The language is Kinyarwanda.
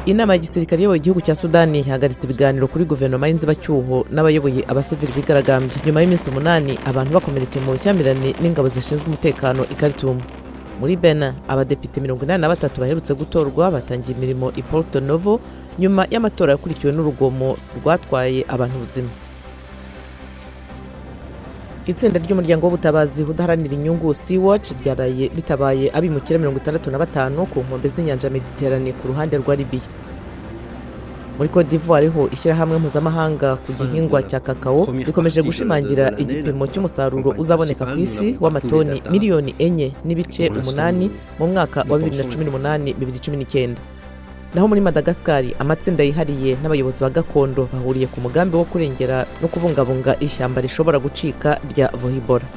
inama y'igisirikare y'abayoboye igihugu cya Sudani ihagaritse ibiganiro kuri guverinoma y'inzibacyuho n'abayoboye abasivili bigaragambye nyuma y'iminsi 8 abantu bakomerekeye mu bushyamirane n'ingabo zishinzwe umutekano i Khartoum. Muri Benin abadepite 83 baherutse gutorwa batangiye imirimo i Porto Novo nyuma y'amatora yakurikiwe n'urugomo rwatwaye abantu ubuzima. Itsinda ry'umuryango w'ubutabazi udaharanira inyungu Sea Watch ryaraye ritabaye abimukira 65 ku nkombe z'inyanja Mediterane ku ruhande rwa Libya. Muri Côte d'Ivoire ho ishyirahamwe mpuzamahanga ku gihingwa cya kakao rikomeje gushimangira igipimo cy'umusaruro uzaboneka ku isi w'amatoni miliyoni 4.8 mu mwaka wa 2018-2019. Naho muri Madagascar amatsinda yihariye n'abayobozi ba gakondo bahuriye ku mugambi wo kurengera no kubungabunga ishyamba rishobora gucika rya Vohibola.